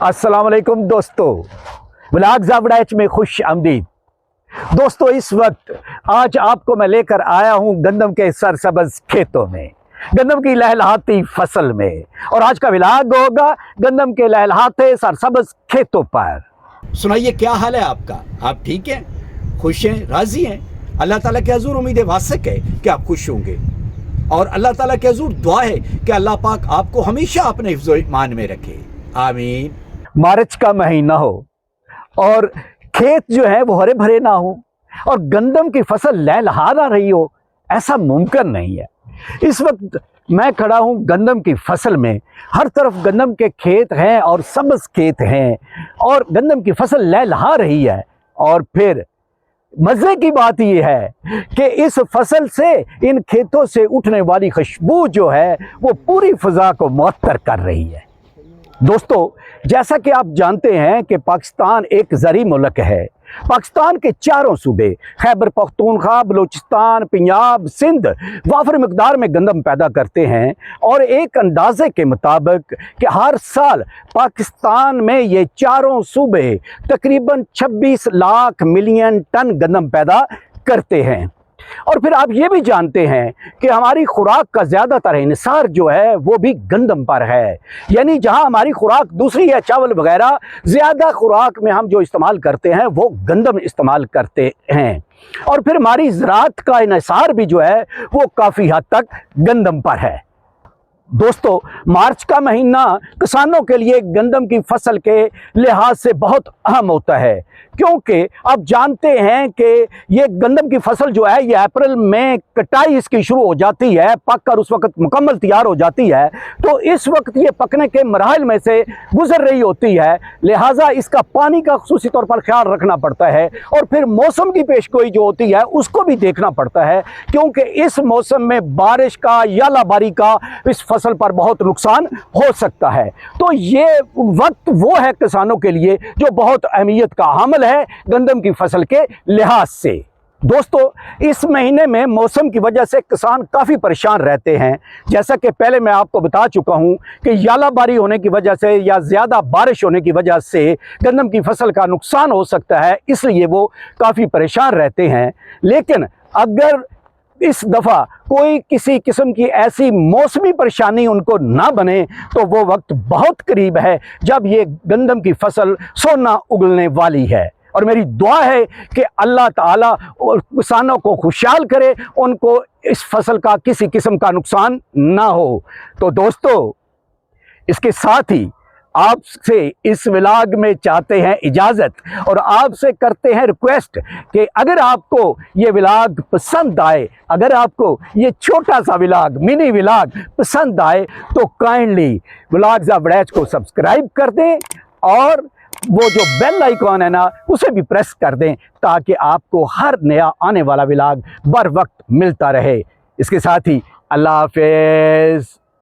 अस्सलाम वालेकुम दोस्तों, व्लॉग ज़ावड़ाच में खुश आमदीद। दोस्तों, इस वक्त आज आपको मैं लेकर आया हूं गंदम के सरसब्ज खेतों में, गंदम की लहलहाती फसल में। और आज का व्लॉग होगा गंदम के लहलहाते सरसब्ज खेतों पर। सुनाइए, क्या हाल है आपका? आप ठीक हैं, खुश हैं, राजी हैं? अल्लाह ताला के हजूर उम्मीद वासिक है कि आप खुश होंगे और अल्लाह ताला के हजूर दुआ है कि अल्लाह पाक आपको हमेशा अपने हिफ्ज़ो ईमान में रखे। आमीन। मार्च का महीना हो और खेत जो है वो हरे भरे ना हो और गंदम की फसल लहलहा ना रही हो, ऐसा मुमकिन नहीं है। इस वक्त मैं खड़ा हूं गंदम की फसल में। हर तरफ गंदम के खेत हैं और सब्ज खेत हैं और गंदम की फसल लहलहा रही है। और फिर मज़े की बात यह है कि इस फसल से, इन खेतों से उठने वाली खुशबू जो है वो पूरी फ़ज़ा को मुअत्तर कर रही है। दोस्तों, जैसा कि आप जानते हैं कि पाकिस्तान एक ज़री मुल्क है। पाकिस्तान के चारों सूबे खैबर पख्तूनख्वा, बलूचिस्तान, पंजाब, सिंध वाफर मकदार में गंदम पैदा करते हैं। और एक अंदाजे के मुताबिक कि हर साल पाकिस्तान में ये चारों सूबे तकरीबन 26 लाख मिलियन टन गंदम पैदा करते हैं। और फिर आप ये भी जानते हैं कि हमारी खुराक का ज़्यादातर इन्हिसार जो है वो भी गंदम पर है। यानी जहां हमारी खुराक दूसरी है, चावल वगैरह, ज़्यादा खुराक में हम जो इस्तेमाल करते हैं वो गंदम इस्तेमाल करते हैं। और फिर हमारी ज़राअत का इन्हिसार भी जो है वो काफ़ी हद तक गंदम पर है। दोस्तों, मार्च का महीना किसानों के लिए गंदम की फसल के लिहाज से बहुत अहम होता है, क्योंकि आप जानते हैं कि ये गंदम की फसल जो है ये अप्रैल में कटाई इसकी शुरू हो जाती है, पककर उस वक्त मुकम्मल तैयार हो जाती है। तो इस वक्त ये पकने के मराहल में से गुजर रही होती है, लिहाजा इसका पानी का खुसूसी तौर पर ख्याल रखना पड़ता है। और फिर मौसम की पेशगोई जो होती है उसको भी देखना पड़ता है, क्योंकि इस मौसम में बारिश का, यालाबारी का इस फसल पर बहुत नुकसान हो सकता है। तो ये वक्त वो है किसानों के लिए जो बहुत अहमियत का हामिल है गंदम की फसल के लिहाज से। दोस्तों, इस महीने में मौसम की वजह से किसान काफ़ी परेशान रहते हैं। जैसा कि पहले मैं आपको बता चुका हूं कि यालाबारी होने की वजह से या ज़्यादा बारिश होने की वजह से गंदम की फसल का नुकसान हो सकता है, इसलिए वो काफ़ी परेशान रहते हैं। लेकिन अगर इस दफ़ा कोई किसी किस्म की ऐसी मौसमी परेशानी उनको ना बने तो वो वक्त बहुत करीब है जब ये गंदम की फसल सोना उगलने वाली है। और मेरी दुआ है कि अल्लाह ताला किसानों को खुशहाल करे, उनको इस फसल का किसी किस्म का नुकसान ना हो। तो दोस्तों, इसके साथ ही आपसे इस व्लॉग में चाहते हैं इजाज़त और आपसे करते हैं रिक्वेस्ट कि अगर आपको ये व्लॉग पसंद आए, अगर आपको ये छोटा सा व्लॉग, मिनी व्लॉग पसंद आए, तो काइंडली व्लॉग ज़ावड़ाच को सब्सक्राइब कर दें और वो जो बेल आइकॉन है ना उसे भी प्रेस कर दें, ताकि आपको हर नया आने वाला व्लॉग बर वक्त मिलता रहे। इसके साथ ही अल्लाह हाफ़िज़।